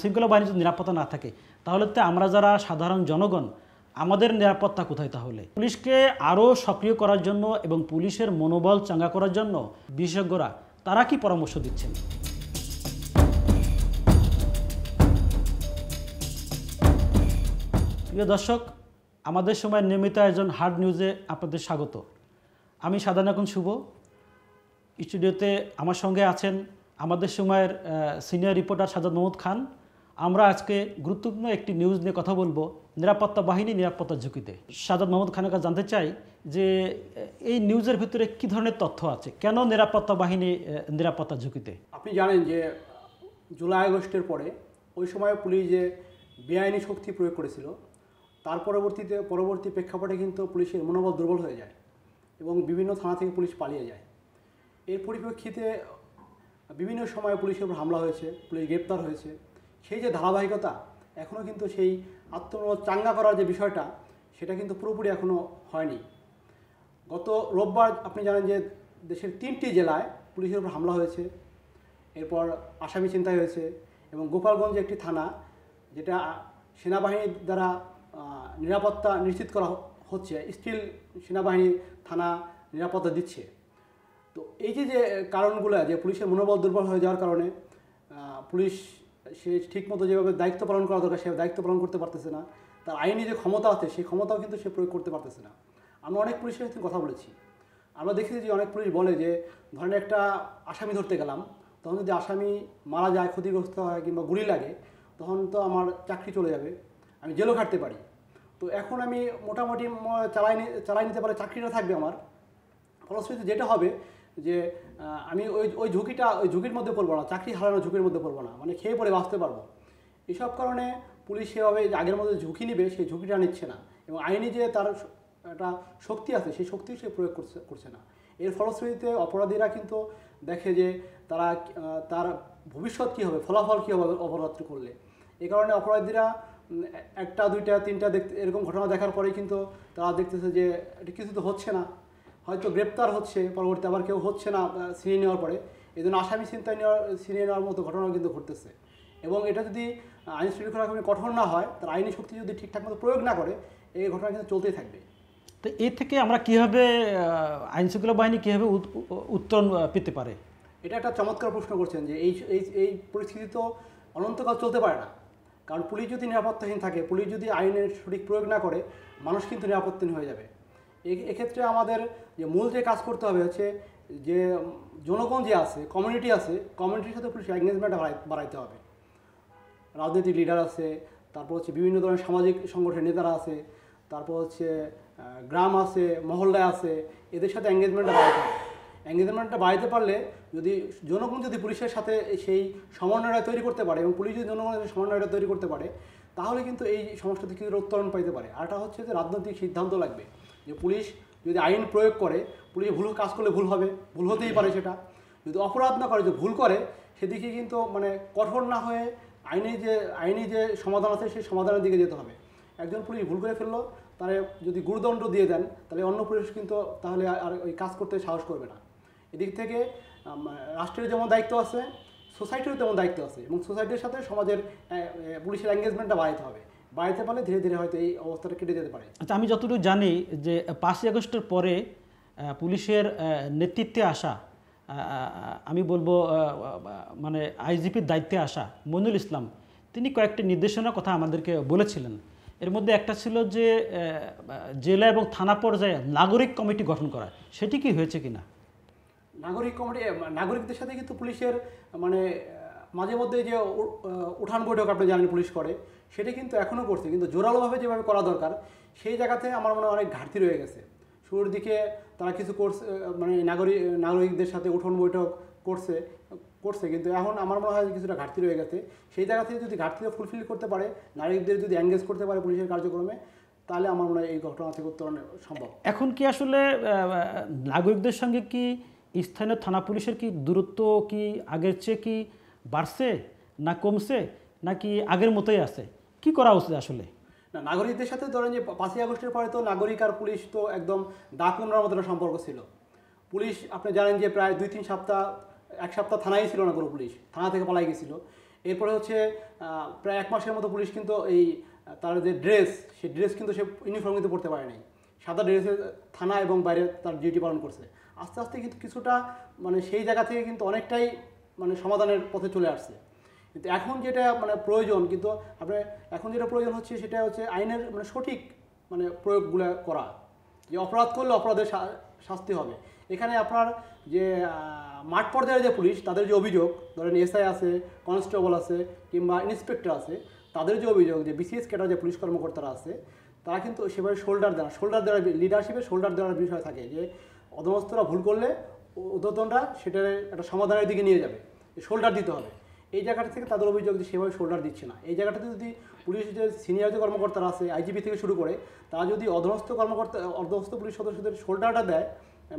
শৃঙ্খলা বাহিনী যদি নিরাপত্তা না থাকে তাহলে তো আমরা যারা সাধারণ জনগণ আমাদের নিরাপত্তা কোথায়? তাহলে পুলিশকে আরও সক্রিয় করার জন্য এবং পুলিশের মনোবল চাঙ্গা করার জন্য বিশেষজ্ঞরা তারা কি পরামর্শ দিচ্ছেন? প্রিয় দর্শক, আমাদের সময় নিয়মিত আয়োজন হার্ড নিউজে আপনাদের স্বাগত। আমি সাধারণ এখন শুভ। স্টুডিওতে আমার সঙ্গে আছেন আমাদের সময়ের সিনিয়র রিপোর্টার সাজাদ মাহমুদ খান। আমরা আজকে গুরুত্বপূর্ণ একটি নিউজ নিয়ে কথা বলবো, নিরাপত্তা বাহিনী নিরাপত্তার ঝুঁকিতে। সাজাদ মাহমুদ খানের কাছে জানতে চাই যে এই নিউজের ভিতরে কী ধরনের তথ্য আছে, কেন নিরাপত্তা বাহিনী নিরাপত্তার ঝুঁকিতে? আপনি জানেন যে জুলাই আগস্টের পরে ওই সময় পুলিশ যে বেআইনি শক্তি প্রয়োগ করেছিল, তার পরবর্তী প্রেক্ষাপটে কিন্তু পুলিশের মনোবল দুর্বল হয়ে যায় এবং বিভিন্ন থানা থেকে পুলিশ পালিয়ে যায়। এর পরিপ্রেক্ষিতে বিভিন্ন সময়ে পুলিশের উপর হামলা হয়েছে, পুলিশ গ্রেপ্তার হয়েছে। সেই যে ধারাবাহিকতা এখনও কিন্তু সেই আত্মমনোবল চাঙ্গা করার যে বিষয়টা, সেটা কিন্তু পুরোপুরি এখনও হয়নি। গত রোববার আপনি জানেন যে দেশের 3টি জেলায় পুলিশের উপর হামলা হয়েছে, এরপর আসামি ছিনতাই হয়েছে এবং গোপালগঞ্জে একটি থানা, যেটা সেনাবাহিনীর দ্বারা নিরাপত্তা নিশ্চিত করা হচ্ছে, স্টিল সেনাবাহিনী থানা নিরাপত্তা দিচ্ছে। তো এই যে কারণগুলো, যে পুলিশের মনোবল দুর্বল হয়ে যাওয়ার কারণে পুলিশ সে ঠিকমতো যেভাবে দায়িত্ব পালন করা দরকার সে দায়িত্ব পালন করতে পারতেছে না। তার আইনি যে ক্ষমতা আছে সেই ক্ষমতাও কিন্তু সে প্রয়োগ করতে পারতেছে না। আমরা অনেক পুলিশের সাথে কথা বলেছি, আমরা দেখেছি যে অনেক পুলিশ বলে যে ধরেন একটা আসামি ধরতে গেলাম, তখন যদি আসামি মারা যায়, ক্ষতিগ্রস্ত হয় কিংবা গুলি লাগে, তখন তো আমার চাকরি চলে যাবে, আমি জেলও খাটতে পারি। তো এখন আমি মোটামুটি চালাই নিতে পারলে চাকরিটা থাকবে আমার। ফলশ্রুতিতে যেটা হবে যে আমি ওই ঝুঁকির মধ্যে পড়বো না, চাকরি হারানোর ঝুঁকির মধ্যে পড়বো না, মানে খেয়ে পড়ে বাঁচতে পারবো। এসব কারণে পুলিশ সেভাবে আগের মধ্যে ঝুঁকি নিবে সেই ঝুঁকিটা নিচ্ছে না এবং আইনি যে তার একটা শক্তি আছে সেই শক্তি সে প্রয়োগ করছে না। এর ফলশ্রুতিতে অপরাধীরা কিন্তু দেখে যে তার ভবিষ্যৎ কী হবে, ফলাফল কী হবে অপরাধ করলে। এই কারণে অপরাধীরা একটা দুইটা তিনটা এরকম ঘটনা দেখার পরেই কিন্তু তারা দেখতেছে যে এটা কিছু তো হচ্ছে না, হয়তো গ্রেপ্তার হচ্ছে, পরবর্তী আবার কেউ হচ্ছে না ছিনিয়ে নেওয়ার পরে, এই জন্য আসামি ছিনিয়ে নেওয়ার মতো ঘটনাও কিন্তু ঘটতেছে। এবং এটা যদি আইন শৃঙ্খলা কঠোর না হয়, তার আইনি শক্তি যদি ঠিকঠাক মতো প্রয়োগ না করে, এই ঘটনা কিন্তু চলতেই থাকবে। তো এর থেকে আমরা কীভাবে আইন শৃঙ্খলা বাহিনী কীভাবে উত্তরণ পেতে পারে? এটা একটা চমৎকার প্রশ্ন করছেন যে এই পরিস্থিতি তো অনন্তকাল চলতে পারে না। কারণ পুলিশ যদি নিরাপত্তাহীন থাকে, পুলিশ যদি আইনের সঠিক প্রয়োগ না করে, মানুষ কিন্তু নিরাপত্তাহীন হয়ে যাবে। এক্ষেত্রে আমাদের যে মূল যে কাজ করতে হবে হচ্ছে যে জনগণ যে আছে, কমিউনিটি আছে, কমিউনিটির সাথে পুলিশ এঙ্গেজমেন্টটা বাড়াইতে হবে। রাজনৈতিক লিডার আছে, তারপর হচ্ছে বিভিন্ন ধরনের সামাজিক সংগঠনের নেতারা আছে, তারপর হচ্ছে গ্রাম আছে, মহল্লায় আছে, এদের সাথে এঙ্গেজমেন্টটা বাড়াইতে হবে। এঙ্গেজমেন্টটা বাড়াইতে পারলে যদি জনগণ যদি পুলিশের সাথে সেই সমন্বয়টা তৈরি করতে পারে এবং পুলিশ যদি জনগণের সমন্বয়টা তৈরি করতে পারে, তাহলে কিন্তু এই সমস্যা থেকে উত্তরণ পাইতে পারে। আরটা হচ্ছে যে রাজনৈতিক সিদ্ধান্ত লাগবে যে পুলিশ যদি আইন প্রয়োগ করে, পুলিশ ভুল কাজ করলে ভুল হবে, ভুল হতেই পারে সেটা। যদি অপরাধ না করে, যদি ভুল করে, সেদিকে কিন্তু মানে কঠোর না হয়ে আইনি যে সমাধান আছে সেই সমাধানের দিকে যেতে হবে। একজন পুলিশ ভুল করে ফেললো, তাহলে যদি গুরুদণ্ড দিয়ে দেন, তাহলে অন্য পুলিশ কিন্তু তাহলে আর ওই কাজ করতে সাহস করবে না। এদিক থেকে রাষ্ট্রের যেমন দায়িত্ব আছে, সোসাইটিরও তেমন দায়িত্ব আছে এবং সোসাইটির সাথে সমাজের পুলিশের এঙ্গেজমেন্টটা বাড়াইতে হবে। বাড়াইতে পারলে ধীরে ধীরে হয়তো এই অবস্থাটা কেটে যেতে পারে। আচ্ছা, আমি যতটুকু জানি যে 5ই আগস্টের পরে পুলিশের নেতৃত্বে আসা, আমি বলবো মানে আইজিপির দায়িত্বে আসা মইনুল ইসলাম, তিনি কয়েকটি নির্দেশনার কথা আমাদেরকে বলেছিলেন। এর মধ্যে একটা ছিল যে জেলা এবং থানা পর্যায়ে নাগরিক কমিটি গঠন করা, সেটি কি হয়েছে কিনা? নাগরিক কমিটি, নাগরিকদের সাথে কিন্তু পুলিশের মানে মাঝে মধ্যে যে উঠান বৈঠক আপনি জানেন পুলিশ করে, সেটা কিন্তু এখনও করছে, কিন্তু জোরালোভাবে যেভাবে করা দরকার সেই জায়গাতে আমার মনে হয় অনেক ঘাটতি রয়ে গেছে। শুরুর দিকে তারা কিছু করছে, মানে নাগরিকদের সাথে উঠান বৈঠক করছে, কিন্তু এখন আমার মনে হয় কিছুটা ঘাটতি রয়ে গেছে। সেই জায়গা থেকে যদি ঘাটতিটা ফুলফিল করতে পারে, নাগরিকদের যদি এঙ্গেজ করতে পারে পুলিশের কার্যক্রমে, তাহলে আমার মনে হয় এই ঘটনা থেকে উত্তরণ সম্ভব। এখন কি আসলে নাগরিকদের সঙ্গে কি স্থানীয় থানা পুলিশের কি দূরত্ব কি আগের চেয়ে কি বাড়ছে না কমছে, নাকি আগের মতোই আছে? কি করা উচিত আসলে? না, নাগরিকদের সাথে ধরেন যে 5ই আগস্টের পরে তো নাগরিক আর পুলিশ তো একদম ডাকুমরার মতো সম্পর্ক ছিল। পুলিশ আপনি জানেন যে প্রায় 2-3 সপ্তাহ, 1 সপ্তাহ থানায় ছিল না কোনো পুলিশ, থানা থেকে পালাই গেছিলো। এরপরে হচ্ছে প্রায় 1 মাসের মতো পুলিশ কিন্তু এই তার যে ড্রেস, সেই ড্রেস কিন্তু সে ইউনিফর্ম কিন্তু পড়তে পারে নাই, সাদা ড্রেসে থানা এবং বাইরে তার ডিউটি পালন করছে। আস্তে আস্তে কিন্তু কিছুটা মানে সেই জায়গা থেকে কিন্তু অনেকটাই মানে সমাধানের পথে চলে আসছে। কিন্তু এখন যেটা মানে প্রয়োজন, কিন্তু আপনার এখন যেটা প্রয়োজন হচ্ছে সেটা হচ্ছে আইনের মানে সঠিক মানে প্রয়োগগুলো করা, যে অপরাধ করলে অপরাধের শাস্তি হবে। এখানে আপনার যে মাঠ পর্যায়ে যে পুলিশ, তাদের যে অভিযোগ, ধরেন এসআই আছে, কনস্টেবল আছে কিংবা ইন্সপেক্টর আছে, তাদের যে অভিযোগ যে বিসিএস ক্যাডার যে পুলিশ কর্মকর্তারা আছে, তারা কিন্তু সেভাবে শোল্ডার দেওয়া লিডারশিপে শোল্ডার দেওয়ার বিষয় থাকে, যে অধমস্থরা ভুল করলে ঊর্ধ্বতনরা সেটার একটা সমাধানের দিকে নিয়ে যাবে, শোল্ডার দিতে হবে। এই জায়গাটা থেকে তাদের অভিযোগ যে সেভাবে শোল্ডার দিচ্ছে না। এই জায়গাটাতে যদি পুলিশ যে সিনিয়র যে কর্মকর্তারা আছে, আইজিপি থেকে শুরু করে, তারা যদি অধমস্থ পুলিশ সদস্যদের শোল্ডারটা দেয়,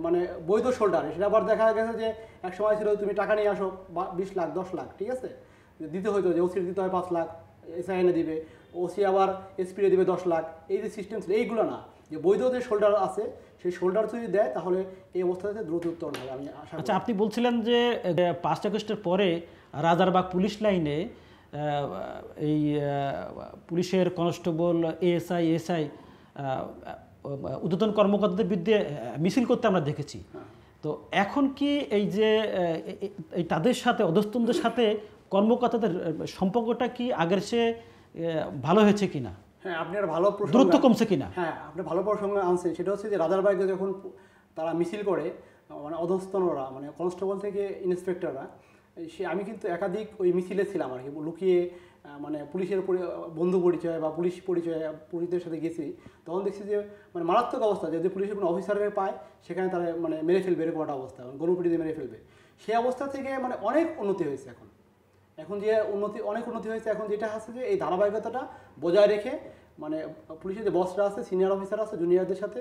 মানে বৈধ শোল্ডার, সেটা আবার দেখা গেছে যে এক সময় ছিল তুমি টাকা নিয়ে আসো 20 লাখ 10 লাখ, ঠিক আছে, দিতে হইতো, যে ওসির দিতে হয় 5 লাখ, এসআই এনে দিবে, ওসি আবার এসপিরে দিবে 10 লাখ, এই যে সিস্টেম ছিল এইগুলো না, যে বৈধ যে শোল্ডার আছে সেই শোল্ডার যদি দেয় তাহলে এই অবস্থা থেকে দ্রুত উত্তরণ হবে, আমি আশা করি। আচ্ছা, আপনি বলছিলেন যে 5 আগস্টের পরে রাজারবাগ পুলিশ লাইনে এই পুলিশের কনস্টেবল, এএসআই ঊর্ধ্বতন কর্মকর্তাদের বিরুদ্ধে মিছিল করতে আমরা দেখেছি। তো এখন কি এই যে এই তাদের সাথে অধস্তনদের সাথে কর্মকর্তাদের সম্পর্কটা কি আগের চেয়ে ভালো হয়েছে কিনা? হ্যাঁ, আপনি আর ভালো প্রশ্ন, দূরত্ব কমছে কিনা? হ্যাঁ, আপনি ভালো প্রসঙ্গ আনছেন। সেটা হচ্ছে যে রাজারবাগে যখন তারা মিছিল করে, মানে অধস্তনরা, মানে কনস্টেবল থেকে ইন্সপেক্টররা, আমি কিন্তু একাধিক ওই মিছিলে ছিলাম আর কি, লুকিয়ে মানে পুলিশের বন্ধু পরিচয় বা পুলিশ পরিচয় পুলিশদের সাথে গেছি। তখন দেখছি যে মানে মারাত্মক অবস্থা, যদি পুলিশের কোনো অফিসারের পায় সেখানে তারা মানে মেরে ফেলবে, এরকম একটা অবস্থা, গণপিটি দিয়ে মেরে ফেলবে। সেই অবস্থা থেকে মানে অনেক উন্নতি হয়েছে এখন যে অনেক উন্নতি হয়েছে। এখন যেটা আছে যে এই ধারাবাহিকতাটা বজায় রেখে, মানে পুলিশের যে বসরা আছে, সিনিয়র অফিসার আছে, জুনিয়রদের সাথে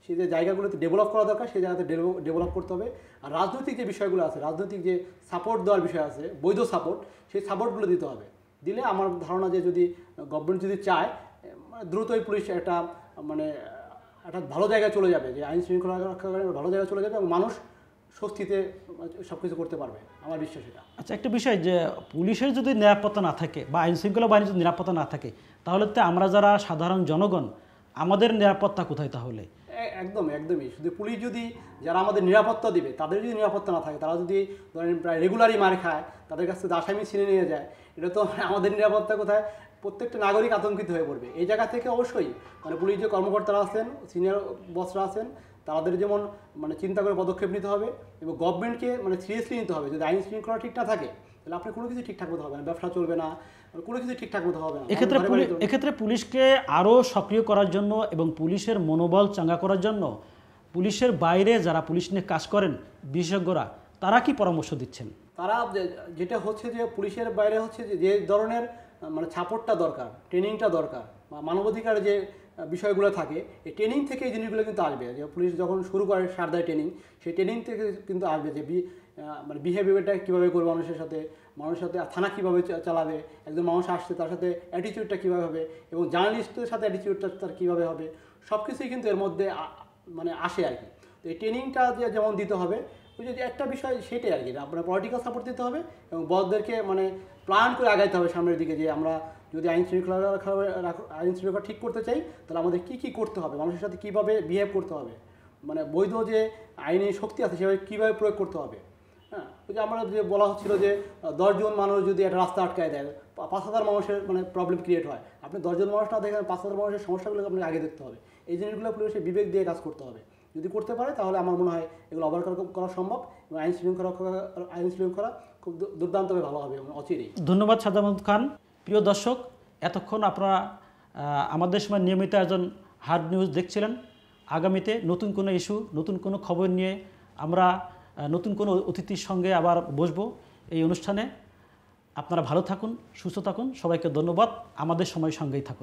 সেই যে জায়গাগুলোতে ডেভেলপ করা দরকার সেই জায়গাতে ডেভেলপ করতে হবে। আর রাজনৈতিক যে বিষয়গুলো আছে, রাজনৈতিক যে সাপোর্ট দেওয়ার বিষয় আছে, বৈধ সাপোর্ট, সেই সাপোর্টগুলো দিতে হবে। দিলে আমার ধারণা যে যদি গভর্নমেন্ট যদি চায়, মানে দ্রুতই পুলিশ একটা মানে একটা ভালো জায়গায় চলে যাবে, যে আইন শৃঙ্খলা রক্ষা করে ভালো জায়গায় চলে যাবে এবং মানুষ স্বস্তিতে সব কিছু করতে পারবে, আমার বিশ্বাস এটা। আচ্ছা, একটা বিষয়, যে পুলিশের যদি নিরাপত্তা না থাকে বা আইন শৃঙ্খলা বাহিনীর যদি নিরাপত্তা না থাকে, তাহলে তো আমরা যারা সাধারণ জনগণ, আমাদের নিরাপত্তা কোথায় তাহলে? একদমই শুধু পুলিশ যদি যারা আমাদের নিরাপত্তা দিবে, তাদের যদি নিরাপত্তা না থাকে, তারা যদি ধরেন প্রায় রেগুলারই মার খায়, তাদের কাছ থেকে আসামি ছিনে নিয়ে যায়, এটা তো আমাদের নিরাপত্তা কোথায়? প্রত্যেকটা নাগরিক আতঙ্কিত হয়ে পড়বে। এই জায়গা থেকে অবশ্যই মানে পুলিশ যে কর্মকর্তারা আছেন, সিনিয়র বসরা আছেন, তাদের যেমন মানে চিন্তা করে পদক্ষেপ নিতে হবে এবং গভর্নমেন্টকে মানে সিরিয়াসলি নিতে হবে। যদি আইন শৃঙ্খলা ঠিক না থাকে, তাহলে আপনি কোনো কিছু ঠিকঠাক মতো হবে না, ব্যবসা চলবে না, কোনো কিছু ঠিকঠাক মতো হবে না। এক্ষেত্রে পুলিশকে আরও সক্রিয় করার জন্য এবং পুলিশের মনোবল চাঙ্গা করার জন্য পুলিশের বাইরে যারা পুলিশ নিয়ে কাজ করেন বিশেষজ্ঞরা, তারা কি পরামর্শ দিচ্ছেন? তারা যেটা হচ্ছে যে পুলিশের বাইরে হচ্ছে যে ধরনের মানে সাপোর্টটা দরকার, ট্রেনিংটা দরকার, মানবাধিকার যে বিষয়গুলো থাকে, এই ট্রেনিং থেকে এই জিনিসগুলো কিন্তু আসবে। যে পুলিশ যখন শুরু করে সারদায় ট্রেনিং, সেই ট্রেনিং থেকে কিন্তু আসবে যে মানে বিহেভিয়ারটা কীভাবে করবে মানুষের সাথে, থানা কীভাবে চালাবে, একজন মানুষ আসছে তার সাথে অ্যাটিটিউডটা কীভাবে হবে, এবং জার্নালিস্টের সাথে অ্যাটিটিউডটা তার কীভাবে হবে, সব কিছুই কিন্তু এর মধ্যে মানে আসে আর কি। তো এই ট্রেনিংটা যেমন দিতে হবে, ওই যে একটা বিষয় সেটাই আর কি, আপনার পলিটিক্যাল সাপোর্ট দিতে হবে এবং বসদেরকে মানে প্ল্যান করে আগাইতে হবে সামনের দিকে, যে আমরা যদি আইন শৃঙ্খলা ঠিক করতে চাই, তাহলে আমাদের কী কী করতে হবে, মানুষের সাথে কীভাবে বিহেভ করতে হবে, মানে বৈধ যে আইনি শক্তি আছে সেভাবে কীভাবে প্রয়োগ করতে হবে। হ্যাঁ, ওই যে আমরা যে বলা হচ্ছিল যে 10 জন মানুষ যদি একটা রাস্তা আটকায় দেয়, 5,000 মানুষের মানে প্রবলেম ক্রিয়েট হয়। আপনি 10 জন মানুষ না দেখেন, 5,000 মানুষের সমস্যাগুলো আপনাকে আগে দেখতে হবে। এই জিনিসগুলো পুলিশের বিবেক দিয়ে কাজ করতে হবে। যদি করতে পারে তাহলে আমার মনে হয় এগুলো ওভারকাম করা সম্ভব এবং আইন শৃঙ্খলা খুব দুর্দান্তভাবে ভালো হবে এবং অচিরেই। ধন্যবাদ সাজ্জাদ মাহমুদ খান। প্রিয় দর্শক, এতক্ষণ আপনারা আমাদের সময় নিয়মিত একজন হার্ড নিউজ দেখছিলেন। আগামীতে নতুন কোনো ইস্যু, নতুন কোনো খবর নিয়ে আমরা নতুন কোনো অতিথির সঙ্গে আবার বসবো এই অনুষ্ঠানে। আপনারা ভালো থাকুন, সুস্থ থাকুন, সবাইকে ধন্যবাদ। আমাদের সময় সঙ্গেই থাকুন।